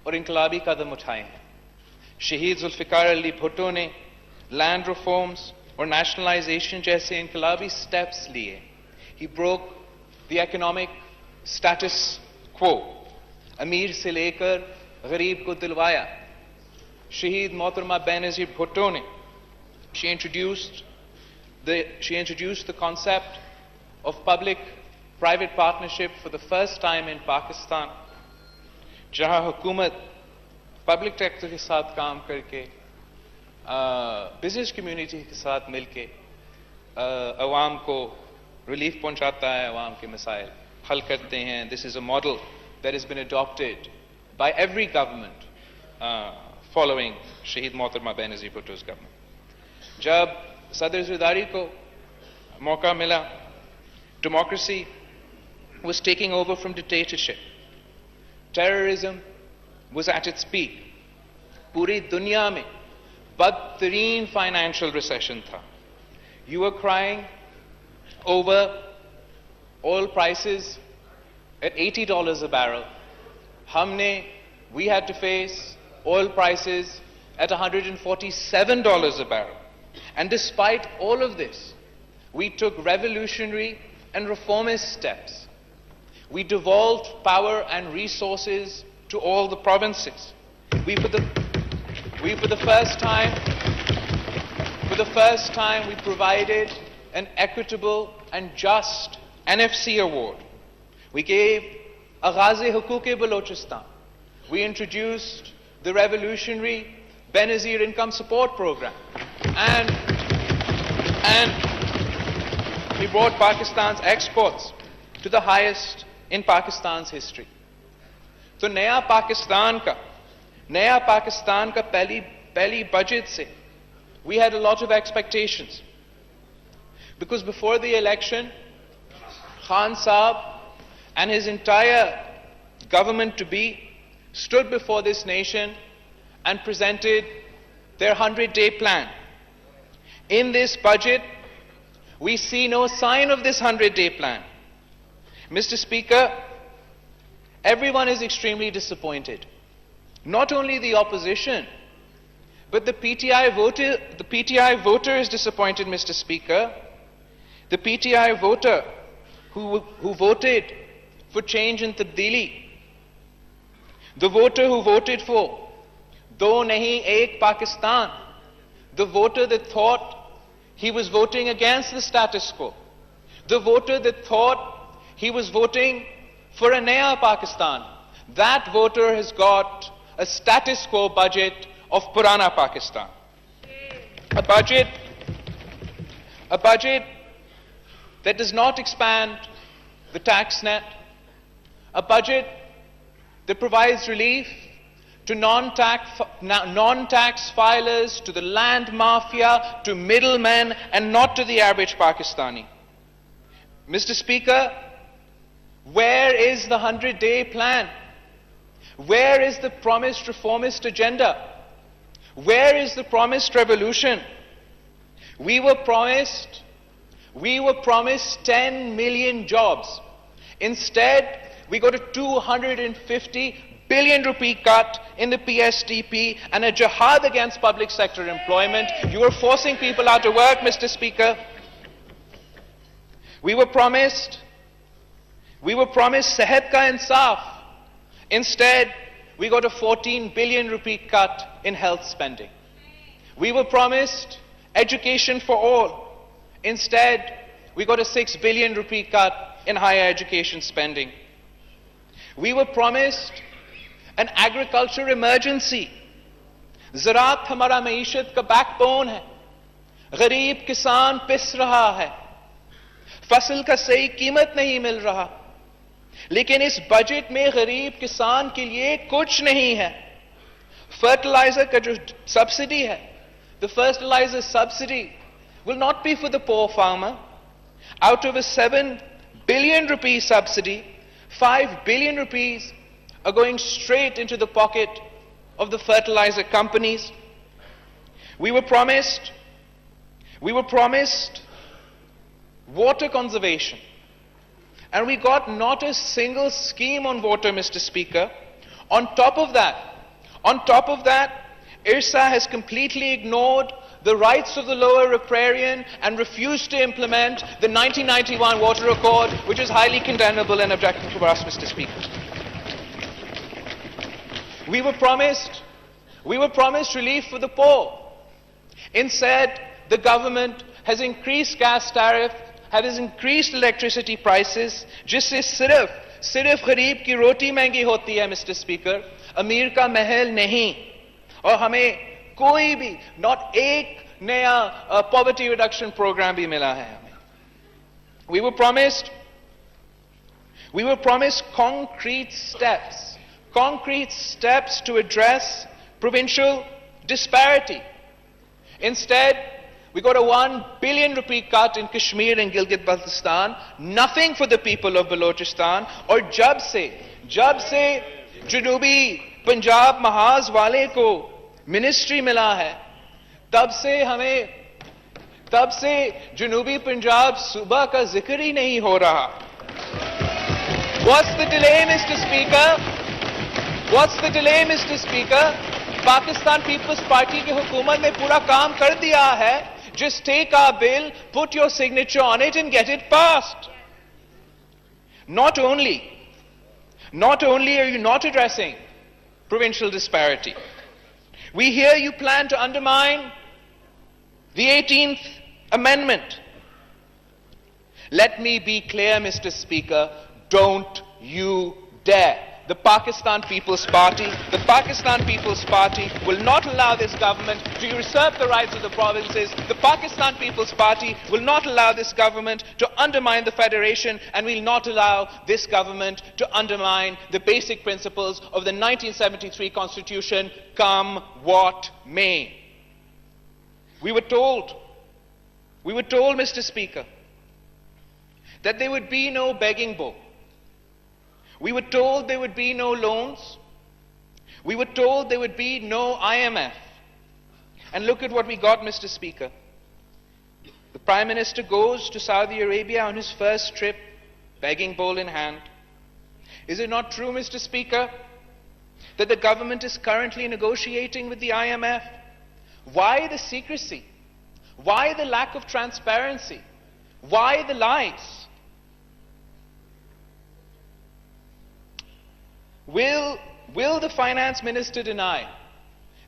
और इनकलाबी कदम उठाए हैं। शहीद जुल्फिकार अली भुट्टो ने लैंड रिफॉर्म्स और नेशनलाइजेशन जैसे इनकलाबी स्टेप्स लिए। He broke the economic status quo. अमीर से लेकर गरीब को दिलवाया। शहीद मोहतरमा बेनज़ीर भुट्टो ने she introduced the concept of public-private partnership for the first time in Pakistan, जहां हुकूमत पब्लिक सेक्टर के साथ काम करके बिजनेस कम्युनिटी के साथ मिलके अवाम को रिलीफ पहुंचाता है, अवाम के मसाइल हल करते हैं. This is a model that has been adopted by every government following शहीद मोहतरमा बेनज़ीर भुट्टो's government. जब सदर ज़रदारी को मौका मिला, democracy was taking over from dictatorship. Terrorism was at its peak. पूरी दुनिया में बदतरीन financial recession था. You were crying over oil prices at $80 a barrel. We had to face oil prices at $147 a barrel. And despite all of this, we took revolutionary and reformist steps. We devolved power and resources to all the provinces. For the first time, we provided an equitable and just NFC award. We gave Aghaze-e-Hukuk-e-Balochistan. We introduced the revolutionary Benazir Income Support Program. And we brought Pakistan's exports to the highest in Pakistan's history. So नया पाकिस्तान का पहली budget से we had a lot of expectations. Because before the election, Khan Saab and his entire government-to-be stood before this nation and presented their 100-day plan. In this budget, we see no sign of this 100-day plan. Mr. Speaker, everyone is extremely disappointed. Not only the opposition, but the PTI voter is disappointed, Mr. Speaker. The PTI voter who voted for change in Tabdili. The voter who voted for Do Nahi Ek Pakistan. The voter that thought he was voting against the status quo. The voter that thought he was voting for a Naya Pakistan. That voter has got a status quo budget of Purana Pakistan. A budget that does not expand the tax net. A budget that provides relief to non-tax filers, to the land mafia, to middlemen, and not to the average Pakistani. Mr. Speaker, where is the 100-day plan? Where is the promised reformist agenda? Where is the promised revolution? We were promised 10 million jobs. Instead, we got a 250 billion rupee cut in the PSDP and a jihad against public sector employment. You are forcing people out of work, Mr. Speaker. We were promised sehat ka insaf. Instead, we got a 14 billion rupee cut in health spending. We were promised education for all. Instead, we got a 6 billion rupee cut in higher education spending. We were promised an agriculture emergency. Ziraat hamara maishat ka backbone hai. Gareeb kisan pis raha hai. Fasl ka sahi कीमत नहीं मिल रहा. लेकिन इस budget में गरीब किसान के लिए कुछ नहीं है. Fertilizer का जो subsidy है, the fertilizer subsidy will not be for the poor farmer. Out of a 7 billion rupee subsidy, 5 billion rupees are going straight into the pocket of the fertilizer companies. We were promised water conservation. And we got not a single scheme on water, Mr. Speaker. On top of that, On top of that, IRSA has completely ignored the rights of the lower riparian and refused to implement the 1991 Water Accord, which is highly condemnable and objectionable for us, Mr. Speaker. We were promised relief for the poor. Instead, the government has increased gas tariff, has increased electricity prices, जिससे सिर्फ गरीब की रोटी महंगी होती है, Mr. Speaker, अमीर का महल नहीं. और हमें कोई भी, not एक नया poverty reduction program भी मिला है हमें. We were promised concrete steps to address provincial disparity. Instead, we got a 1 billion rupee cut in Kashmir and Gilgit-Baltistan, nothing for the people of Balochistan. और जब से जनूबी पंजाब महाज वाले को मिनिस्ट्री मिला है, तब से जनूबी पंजाब सूबा का जिक्र ही नहीं हो रहा. What's the delay, Mr. Speaker? Pakistan People's Party की हुकूमत ने पूरा काम कर दिया है. Just take our bill, put your signature on it and get it passed. Not only are you not addressing provincial disparity, we hear you plan to undermine the 18th Amendment. Let me be clear, Mr. Speaker, don't you dare. The Pakistan People's Party will not allow this government to usurp the rights of the provinces. The Pakistan People's Party will not allow this government to undermine the federation, and will not allow this government to undermine the basic principles of the 1973 Constitution, come what may. We were told, Mr. Speaker, that there would be no begging bowl. We were told there would be no loans. We were told there would be no IMF. And look at what we got, Mr. Speaker. The Prime Minister goes to Saudi Arabia on his first trip, begging bowl in hand. Is it not true, Mr. Speaker, that the government is currently negotiating with the IMF? Why the secrecy? Why the lack of transparency? Why the lies? Will the Finance Minister deny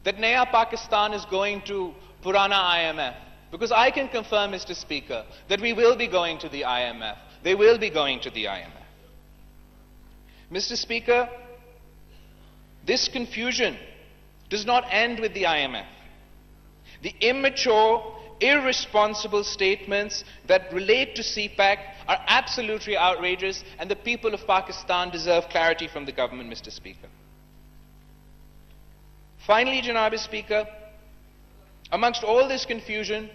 that Naya Pakistan is going to Purana IMF? Because I can confirm, Mr. Speaker, that we will be going to the IMF. They will be going to the IMF. Mr. Speaker, this confusion does not end with the IMF. The immature, irresponsible statements that relate to CPEC are absolutely outrageous, and the people of Pakistan deserve clarity from the government, Mr. Speaker. Finally, Janab Speaker, amongst all this confusion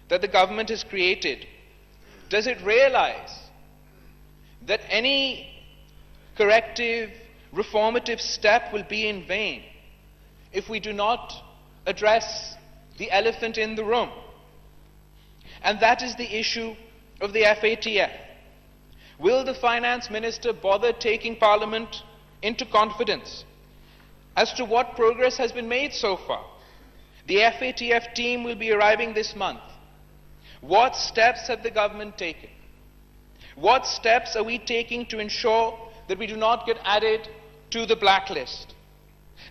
that the government has created, does it realize that any corrective, reformative step will be in vain if we do not address the elephant in the room? And that is the issue of the FATF. Will the Finance Minister bother taking Parliament into confidence as to what progress has been made so far? The FATF team will be arriving this month. What steps have the government taken? What steps are we taking to ensure that we do not get added to the blacklist?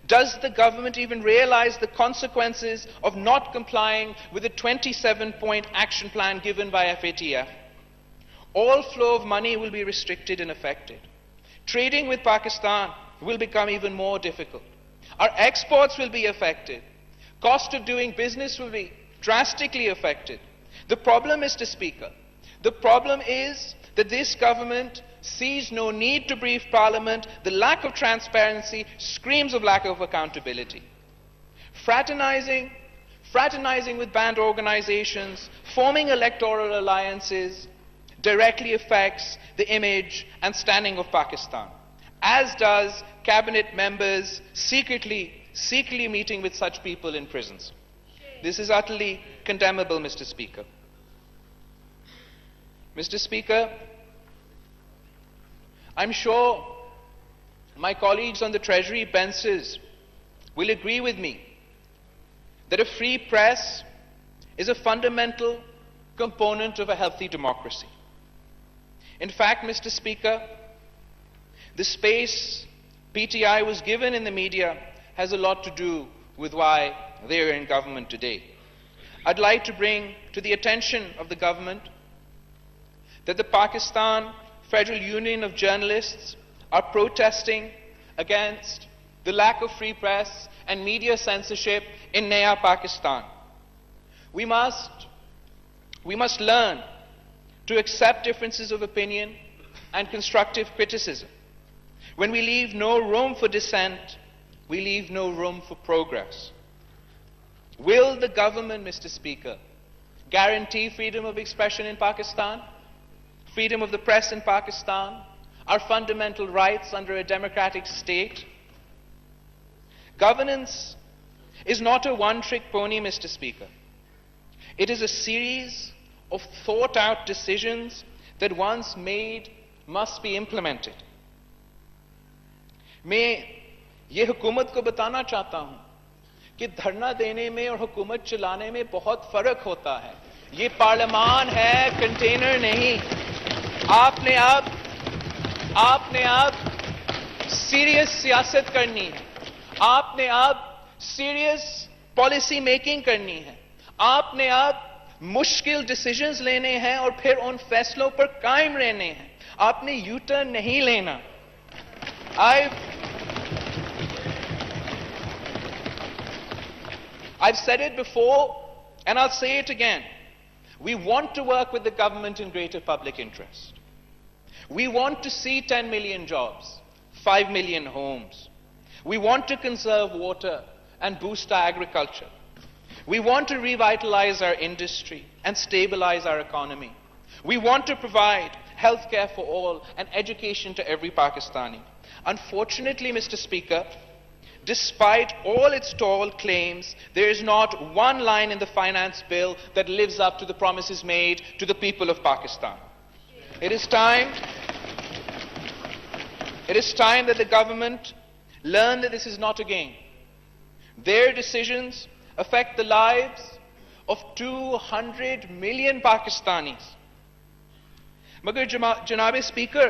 Does the government even realize the consequences of not complying with the 27-point action plan given by FATF? All flow of money will be restricted and affected. Trading with Pakistan will become even more difficult. Our exports will be affected. Cost of doing business will be drastically affected. The problem, Mr. Speaker, the problem is that this government sees no need to brief Parliament. The lack of transparency screams of lack of accountability. Fraternizing with banned organizations, forming electoral alliances directly affects the image and standing of Pakistan, as does cabinet members secretly meeting with such people in prisons. This is utterly condemnable, Mr. Speaker. Mr. Speaker, I'm sure my colleagues on the Treasury benches will agree with me that a free press is a fundamental component of a healthy democracy. In fact, Mr. Speaker, the space PTI was given in the media has a lot to do with why they are in government today. I'd like to bring to the attention of the government that the Pakistan Federal Union of Journalists are protesting against the lack of free press and media censorship in Naya Pakistan. We must learn to accept differences of opinion and constructive criticism. When we leave no room for dissent, we leave no room for progress. Will the government, Mr. Speaker, guarantee freedom of expression in Pakistan, freedom of the press in Pakistan, our fundamental rights under a democratic state? Governance is not a one-trick pony, Mr. Speaker. It is a series of thought-out decisions that once made must be implemented. मैं ये हुकूमत को बताना चाहता हूं कि धरना देने में और हुकूमत चलाने में बहुत फर्क होता है. ये पार्लियामान है, कंटेनर नहीं. आपने अब सीरियस सियासत करनी है. आपने अब सीरियस पॉलिसी मेकिंग करनी है. आपने अब मुश्किल डिसीजंस लेने हैं और फिर उन फैसलों पर कायम रहने हैं. आपने यू टर्न नहीं लेना. I've said it before and I'll say it again. We want to work with the government in greater public interest. We want to see 10 million jobs, 5 million homes. We want to conserve water and boost our agriculture. We want to revitalize our industry and stabilize our economy. We want to provide healthcare for all and education to every Pakistani. Unfortunately, Mr. Speaker, despite all its tall claims, there is not one line in the finance bill that lives up to the promises made to the people of Pakistan. It is time that the government learn that this is not a game. Their decisions affect the lives of 200 million Pakistanis. मगर जनाब speaker,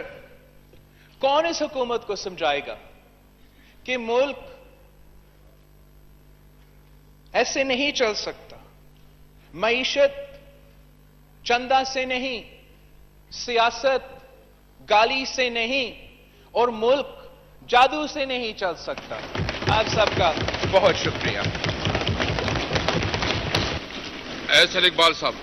कौन इस हुकूमत को समझाएगा कि मुल्क ऐसे नहीं चल सकता. मईशत चंदा से नहीं, सियासत गाली से नहीं और मुल्क जादू से नहीं चल सकता. आप सबका बहुत शुक्रिया. एस इकबाल साहब.